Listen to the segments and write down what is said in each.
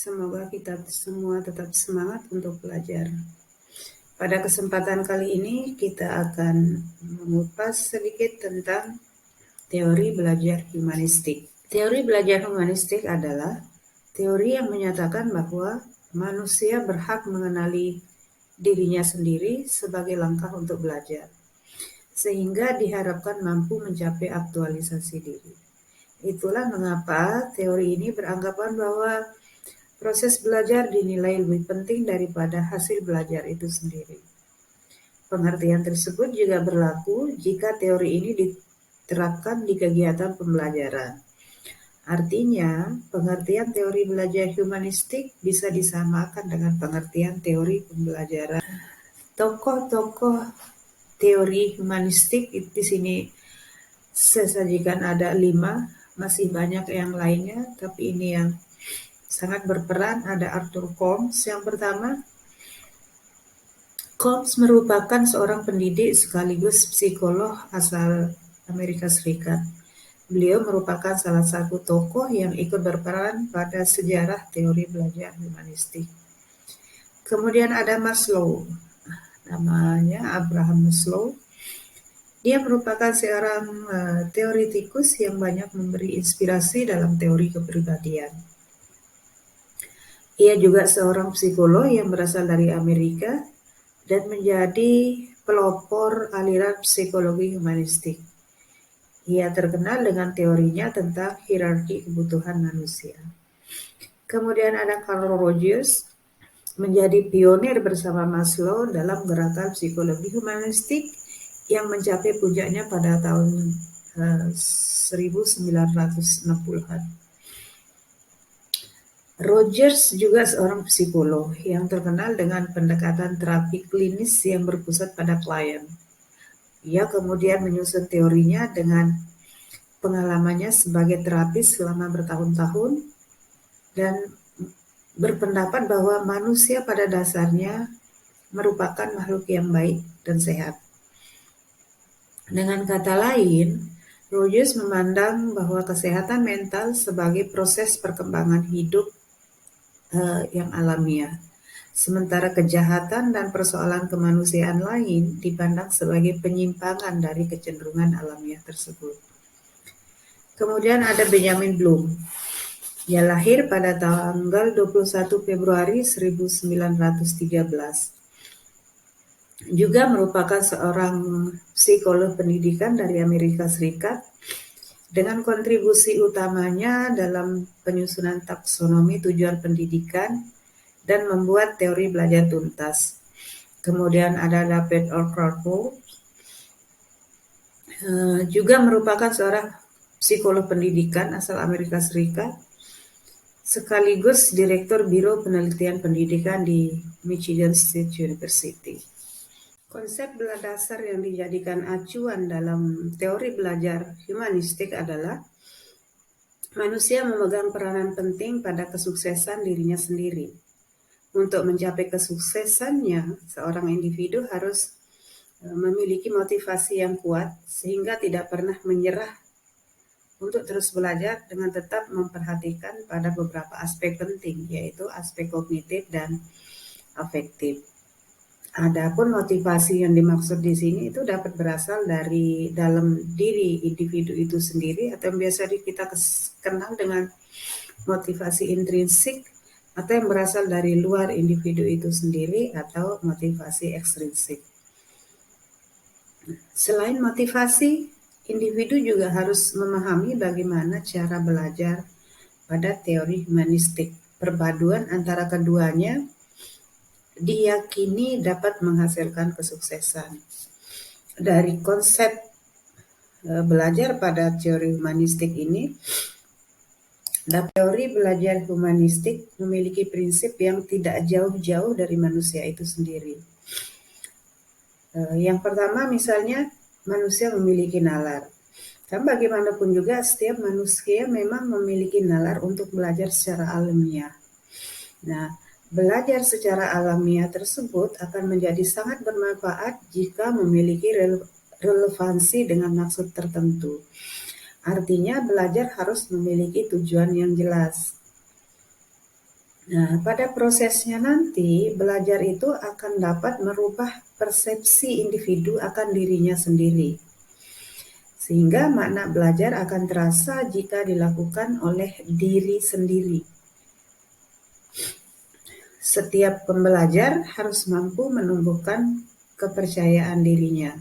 Semoga kita semua tetap semangat untuk belajar. Pada kesempatan kali ini kita akan mengupas sedikit tentang teori belajar humanistik. Teori belajar humanistik adalah teori yang menyatakan bahwa manusia berhak mengenali dirinya sendiri sebagai langkah untuk belajar, sehingga diharapkan mampu mencapai aktualisasi diri. Itulah mengapa teori ini beranggapan bahwa proses belajar dinilai lebih penting daripada hasil belajar itu sendiri. Pengertian tersebut juga berlaku jika teori ini diterapkan di kegiatan pembelajaran. Artinya, pengertian teori belajar humanistik bisa disamakan dengan pengertian teori pembelajaran. Tokoh-tokoh teori humanistik di sini saya sajikan ada 5, masih banyak yang lainnya, tapi ini yang sangat berperan. Ada Arthur Combs yang pertama. Combs merupakan seorang pendidik sekaligus psikolog asal Amerika Serikat. Beliau merupakan salah satu tokoh yang ikut berperan pada sejarah teori belajar humanistik. Kemudian ada Maslow, namanya Abraham Maslow. Dia merupakan seorang teoritikus yang banyak memberi inspirasi dalam teori kepribadian. Ia juga seorang psikolog yang berasal dari Amerika dan menjadi pelopor aliran psikologi humanistik. Ia terkenal dengan teorinya tentang hierarki kebutuhan manusia. Kemudian ada Carl Rogers, menjadi pionir bersama Maslow dalam gerakan psikologi humanistik yang mencapai puncaknya pada tahun 1960-an. Rogers juga seorang psikolog yang terkenal dengan pendekatan terapi klinis yang berpusat pada klien. Ia kemudian menyusun teorinya dengan pengalamannya sebagai terapis selama bertahun-tahun dan berpendapat bahwa manusia pada dasarnya merupakan makhluk yang baik dan sehat. Dengan kata lain, Rogers memandang bahwa kesehatan mental sebagai proses perkembangan hidup yang alamiah, sementara kejahatan dan persoalan kemanusiaan lain dipandang sebagai penyimpangan dari kecenderungan alamiah tersebut. Kemudian ada Benjamin Bloom. Ia lahir pada tanggal 21 Februari 1913. Juga merupakan seorang psikolog pendidikan dari Amerika Serikat dengan kontribusi utamanya dalam penyusunan taksonomi tujuan pendidikan dan membuat teori belajar tuntas. Kemudian ada David Orcroft, juga merupakan seorang psikolog pendidikan asal Amerika Serikat, sekaligus Direktur Biro Penelitian Pendidikan di Michigan State University. Konsep dasar yang dijadikan acuan dalam teori belajar humanistik adalah manusia memegang peranan penting pada kesuksesan dirinya sendiri. Untuk mencapai kesuksesannya, seorang individu harus memiliki motivasi yang kuat sehingga tidak pernah menyerah untuk terus belajar dengan tetap memperhatikan pada beberapa aspek penting, yaitu aspek kognitif dan afektif. Adapun motivasi yang dimaksud di sini itu dapat berasal dari dalam diri individu itu sendiri atau yang biasa kita kenal dengan motivasi intrinsik, atau yang berasal dari luar individu itu sendiri atau motivasi ekstrinsik. Selain motivasi, individu juga harus memahami bagaimana cara belajar pada teori humanistik. Perpaduan antara keduanya diyakini dapat menghasilkan kesuksesan. Dari konsep belajar pada teori humanistik ini, teori belajar humanistik memiliki prinsip yang tidak jauh-jauh dari manusia itu sendiri. Yang pertama misalnya, manusia memiliki nalar. Dan bagaimanapun juga setiap manusia memang memiliki nalar untuk belajar secara alamiah. Nah, belajar secara alamiah tersebut akan menjadi sangat bermanfaat jika memiliki relevansi dengan maksud tertentu. Artinya belajar harus memiliki tujuan yang jelas. Nah, pada prosesnya nanti, belajar itu akan dapat merubah persepsi individu akan dirinya sendiri. Sehingga makna belajar akan terasa jika dilakukan oleh diri sendiri. Setiap pembelajar harus mampu menumbuhkan kepercayaan dirinya.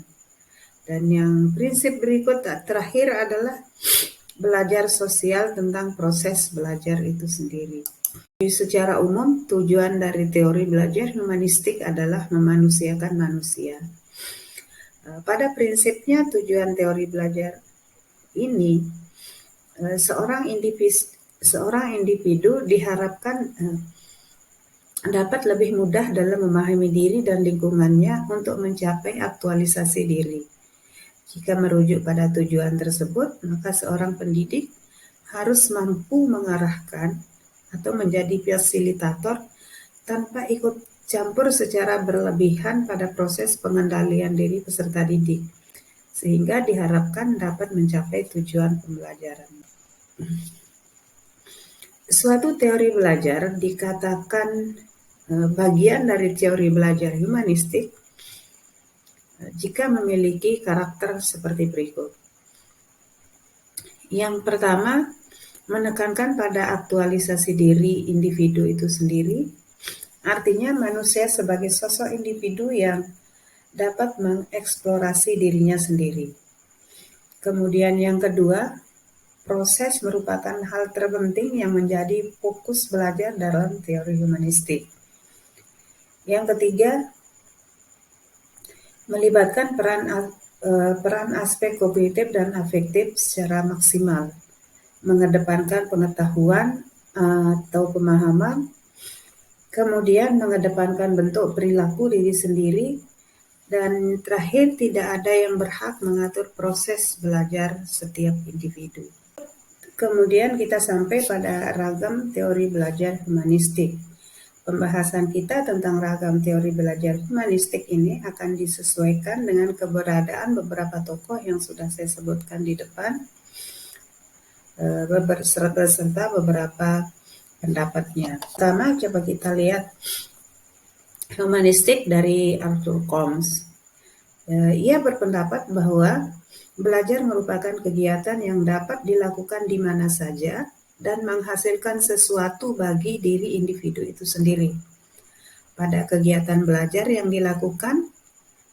Dan yang prinsip berikut terakhir adalah belajar sosial tentang proses belajar itu sendiri. Secara umum, tujuan dari teori belajar humanistik adalah memanusiakan manusia. Pada prinsipnya, tujuan teori belajar ini, seorang individu diharapkan dapat lebih mudah dalam memahami diri dan lingkungannya untuk mencapai aktualisasi diri. Jika merujuk pada tujuan tersebut, maka seorang pendidik harus mampu mengarahkan atau menjadi fasilitator tanpa ikut campur secara berlebihan pada proses pengendalian diri peserta didik, sehingga diharapkan dapat mencapai tujuan pembelajaran. Suatu teori belajar dikatakan bagian dari teori belajar humanistik jika memiliki karakter seperti berikut. Yang pertama, menekankan pada aktualisasi diri individu itu sendiri, artinya manusia sebagai sosok individu yang dapat mengeksplorasi dirinya sendiri. Kemudian yang kedua, proses merupakan hal terpenting yang menjadi fokus belajar dalam teori humanistik. Yang ketiga, melibatkan peran aspek kognitif dan afektif secara maksimal, mengedepankan pengetahuan atau pemahaman, kemudian mengedepankan bentuk perilaku diri sendiri, dan terakhir tidak ada yang berhak mengatur proses belajar setiap individu. Kemudian kita sampai pada ragam teori belajar humanistik. Pembahasan kita tentang ragam teori belajar humanistik ini akan disesuaikan dengan keberadaan beberapa tokoh yang sudah saya sebutkan di depan, beserta beberapa pendapatnya. Pertama, coba kita lihat humanistik dari Arthur Combs. Ia berpendapat bahwa belajar merupakan kegiatan yang dapat dilakukan di mana saja dan menghasilkan sesuatu bagi diri individu itu sendiri. Pada kegiatan belajar yang dilakukan,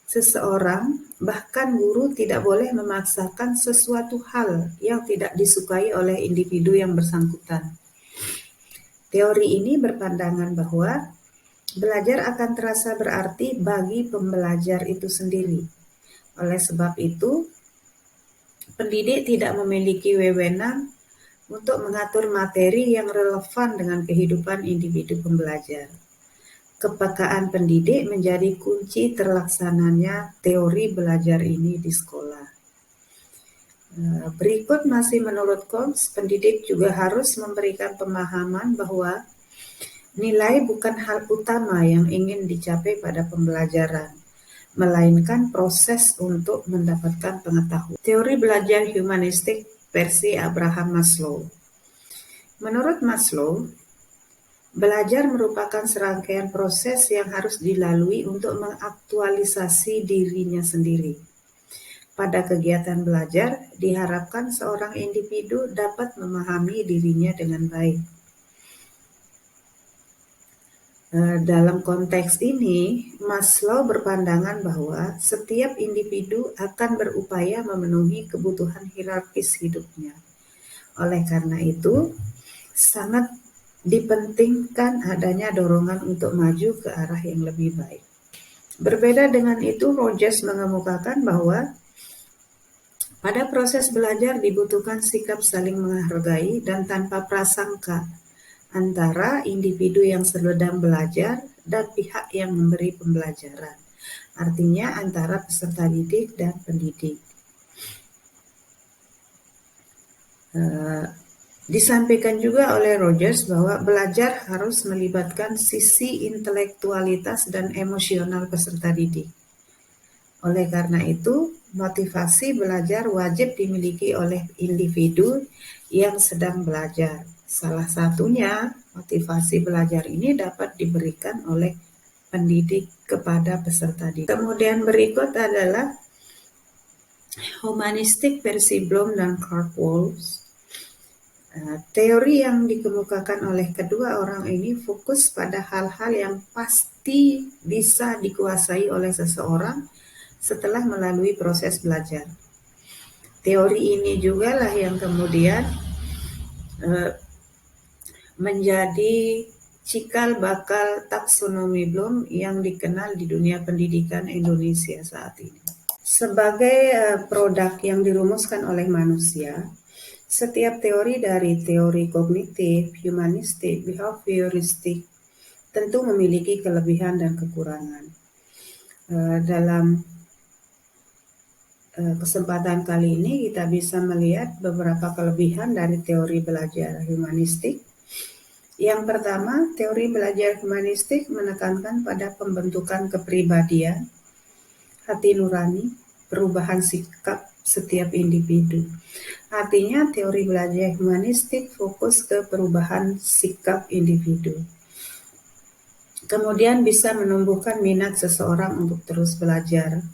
seseorang, bahkan guru, tidak boleh memaksakan sesuatu hal yang tidak disukai oleh individu yang bersangkutan. Teori ini berpandangan bahwa belajar akan terasa berarti bagi pembelajar itu sendiri. Oleh sebab itu, pendidik tidak memiliki wewenang untuk mengatur materi yang relevan dengan kehidupan individu pembelajar. Kepekaan pendidik menjadi kunci terlaksananya teori belajar ini di sekolah. Berikut masih menurut Combs, pendidik juga harus memberikan pemahaman bahwa nilai bukan hal utama yang ingin dicapai pada pembelajaran, melainkan proses untuk mendapatkan pengetahuan. Teori belajar humanistik versi Abraham Maslow. Menurut Maslow, belajar merupakan serangkaian proses yang harus dilalui untuk mengaktualisasi dirinya sendiri. Pada kegiatan belajar, diharapkan seorang individu dapat memahami dirinya dengan baik. Dalam konteks ini, Maslow berpandangan bahwa setiap individu akan berupaya memenuhi kebutuhan hierarkis hidupnya. Oleh karena itu, sangat dipentingkan adanya dorongan untuk maju ke arah yang lebih baik. Berbeda dengan itu, Rogers mengemukakan bahwa pada proses belajar dibutuhkan sikap saling menghargai dan tanpa prasangka antara individu yang sedang belajar dan pihak yang memberi pembelajaran. Artinya antara peserta didik dan pendidik. Disampaikan juga oleh Rogers bahwa belajar harus melibatkan sisi intelektualitas dan emosional peserta didik. Oleh karena itu, motivasi belajar wajib dimiliki oleh individu yang sedang belajar. Salah satunya motivasi belajar ini dapat diberikan oleh pendidik kepada peserta didik. Kemudian berikut adalah humanistik versi Bloom dan Carpwolf. Teori yang dikemukakan oleh kedua orang ini fokus pada hal-hal yang pasti bisa dikuasai oleh seseorang setelah melalui proses belajar. Teori ini juga lah yang kemudian menjadi cikal bakal taksonomi Bloom yang dikenal di dunia pendidikan Indonesia saat ini. Sebagai produk yang dirumuskan oleh manusia, setiap teori dari teori kognitif, humanistik, behavioristik tentu memiliki kelebihan dan kekurangan. Dalam kesempatan kali ini kita bisa melihat beberapa kelebihan dari teori belajar humanistik. Yang pertama, teori belajar humanistik menekankan pada pembentukan kepribadian, hati nurani, perubahan sikap setiap individu. Artinya teori belajar humanistik fokus ke perubahan sikap individu. Kemudian bisa menumbuhkan minat seseorang untuk terus belajar,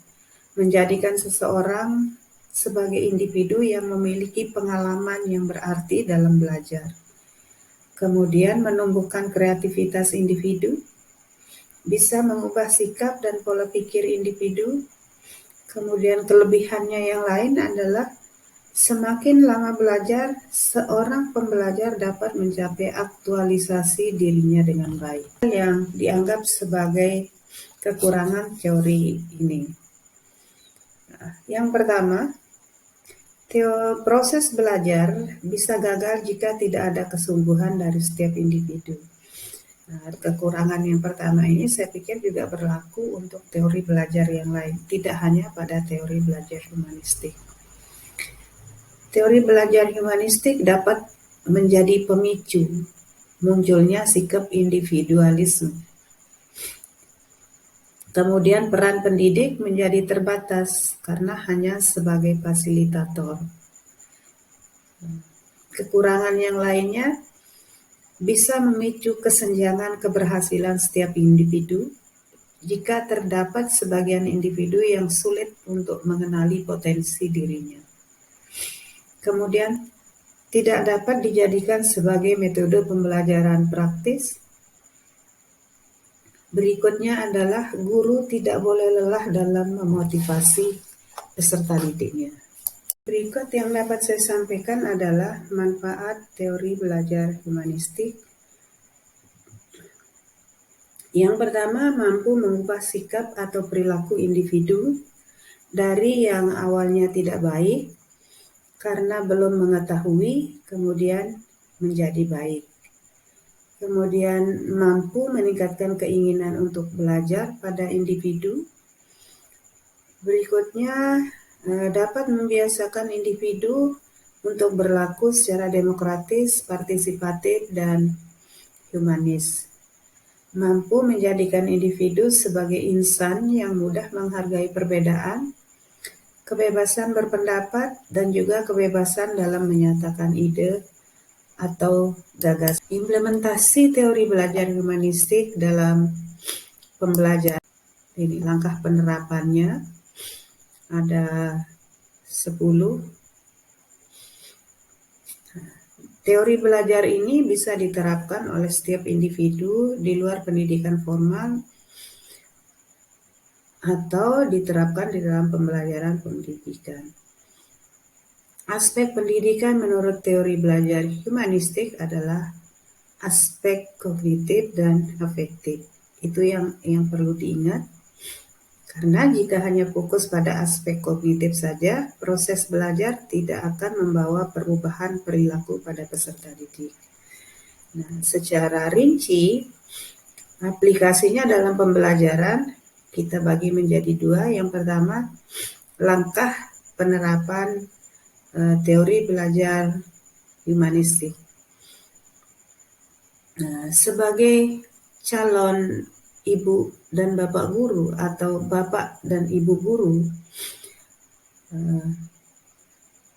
menjadikan seseorang sebagai individu yang memiliki pengalaman yang berarti dalam belajar. Kemudian menumbuhkan kreativitas individu, bisa mengubah sikap dan pola pikir individu. Kemudian kelebihannya yang lain adalah semakin lama belajar, seorang pembelajar dapat mencapai aktualisasi dirinya dengan baik. Yang dianggap sebagai kekurangan teori ini. Yang pertama, proses belajar bisa gagal jika tidak ada kesungguhan dari setiap individu. Kekurangan yang pertama ini saya pikir juga berlaku untuk teori belajar yang lain, tidak hanya pada teori belajar humanistik. Teori belajar humanistik dapat menjadi pemicu munculnya sikap individualisme. Kemudian peran pendidik menjadi terbatas karena hanya sebagai fasilitator. Kekurangan yang lainnya bisa memicu kesenjangan keberhasilan setiap individu jika terdapat sebagian individu yang sulit untuk mengenali potensi dirinya. Kemudian, tidak dapat dijadikan sebagai metode pembelajaran praktis. Berikutnya adalah guru tidak boleh lelah dalam memotivasi peserta didiknya. Berikut yang dapat saya sampaikan adalah manfaat teori belajar humanistik. Yang pertama, mampu mengubah sikap atau perilaku individu dari yang awalnya tidak baik karena belum mengetahui, kemudian menjadi baik. Kemudian mampu meningkatkan keinginan untuk belajar pada individu. Berikutnya, dapat membiasakan individu untuk berlaku secara demokratis, partisipatif, dan humanis. Mampu menjadikan individu sebagai insan yang mudah menghargai perbedaan, kebebasan berpendapat, dan juga kebebasan dalam menyatakan ide atau gagasan. Implementasi teori belajar humanistik dalam pembelajaran. Ini langkah penerapannya. Ada 10. Teori belajar ini bisa diterapkan oleh setiap individu di luar pendidikan formal atau diterapkan di dalam pembelajaran pendidikan. Aspek pendidikan menurut teori belajar humanistik adalah aspek kognitif dan afektif. Itu yang perlu diingat. Karena jika hanya fokus pada aspek kognitif saja, proses belajar tidak akan membawa perubahan perilaku pada peserta didik. Nah, secara rinci, aplikasinya dalam pembelajaran kita bagi menjadi 2. Yang pertama, langkah penerapan teori belajar humanistik. Nah, sebagai calon ibu dan bapak guru atau bapak dan ibu guru,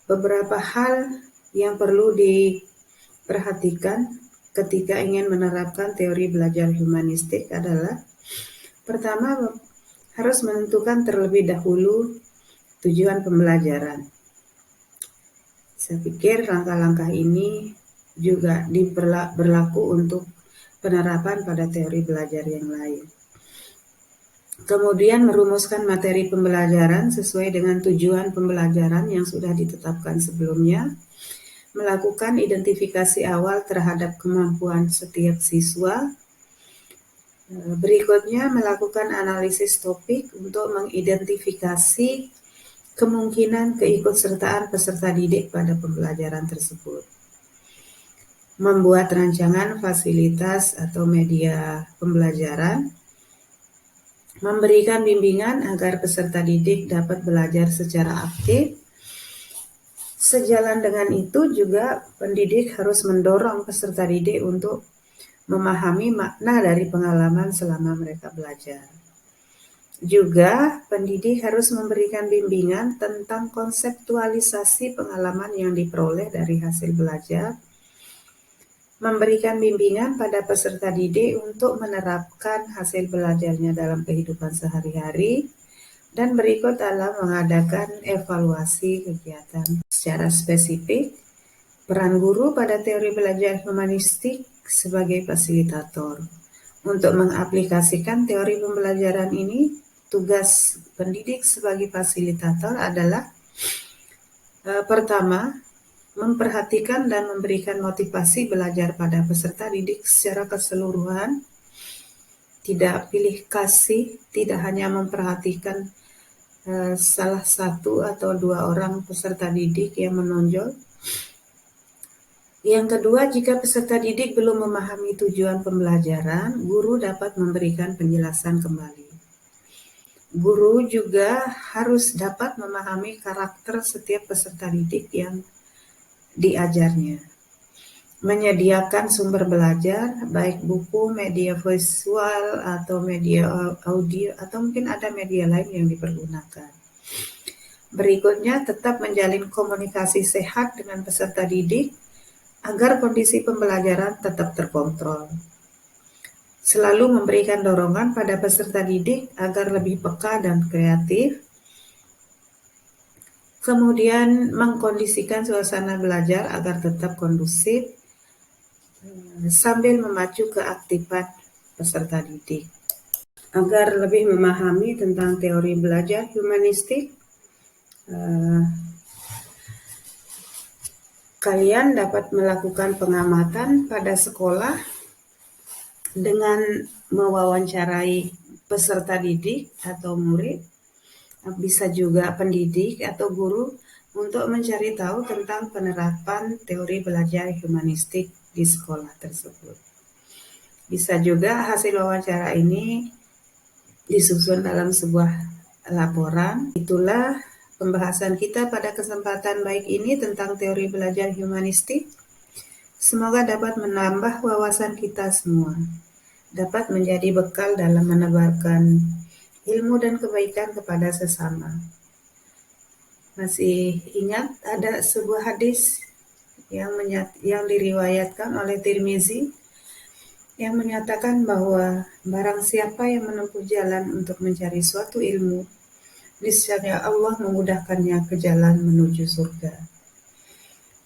beberapa hal yang perlu diperhatikan ketika ingin menerapkan teori belajar humanistik adalah pertama, harus menentukan terlebih dahulu tujuan pembelajaran. Saya pikir langkah-langkah ini juga berlaku untuk penerapan pada teori belajar yang lain. Kemudian merumuskan materi pembelajaran sesuai dengan tujuan pembelajaran yang sudah ditetapkan sebelumnya. Melakukan identifikasi awal terhadap kemampuan setiap siswa. Berikutnya, melakukan analisis topik untuk mengidentifikasi kemungkinan keikutsertaan peserta didik pada pembelajaran tersebut. Membuat rancangan fasilitas atau media pembelajaran. Memberikan bimbingan agar peserta didik dapat belajar secara aktif. Sejalan dengan itu juga pendidik harus mendorong peserta didik untuk memahami makna dari pengalaman selama mereka belajar. Juga pendidik harus memberikan bimbingan tentang konseptualisasi pengalaman yang diperoleh dari hasil belajar. Memberikan bimbingan pada peserta didik untuk menerapkan hasil belajarnya dalam kehidupan sehari-hari. Dan berikut adalah mengadakan evaluasi kegiatan secara spesifik. Peran guru pada teori belajar humanistik sebagai fasilitator. Untuk mengaplikasikan teori pembelajaran ini, tugas pendidik sebagai fasilitator adalah pertama, memperhatikan dan memberikan motivasi belajar pada peserta didik secara keseluruhan. Tidak pilih kasih, tidak hanya memperhatikan salah satu atau dua orang peserta didik yang menonjol. Yang kedua, jika peserta didik belum memahami tujuan pembelajaran, guru dapat memberikan penjelasan kembali. Guru juga harus dapat memahami karakter setiap peserta didik yang diajarnya. Menyediakan sumber belajar, baik buku, media visual, atau media audio, atau mungkin ada media lain yang dipergunakan. Berikutnya, tetap menjalin komunikasi sehat dengan peserta didik agar kondisi pembelajaran tetap terkontrol. Selalu memberikan dorongan pada peserta didik agar lebih peka dan kreatif. Kemudian mengkondisikan suasana belajar agar tetap kondusif sambil memacu keaktifan peserta didik. Agar lebih memahami tentang teori belajar humanistik, kalian dapat melakukan pengamatan pada sekolah dengan mewawancarai peserta didik atau murid, bisa juga pendidik atau guru untuk mencari tahu tentang penerapan teori belajar humanistik di sekolah tersebut. Bisa juga hasil wawancara ini disusun dalam sebuah laporan. Itulah pembahasan kita pada kesempatan baik ini tentang teori belajar humanistik. Semoga dapat menambah wawasan kita semua, dapat menjadi bekal dalam menebarkan ilmu dan kebaikan kepada sesama. Masih ingat ada sebuah hadis yang diriwayatkan oleh Tirmizi yang menyatakan bahwa barang siapa yang menempuh jalan untuk mencari suatu ilmu, niscaya Allah memudahkannya ke jalan menuju surga.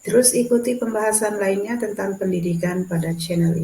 Terus ikuti pembahasan lainnya tentang pendidikan pada channel ini.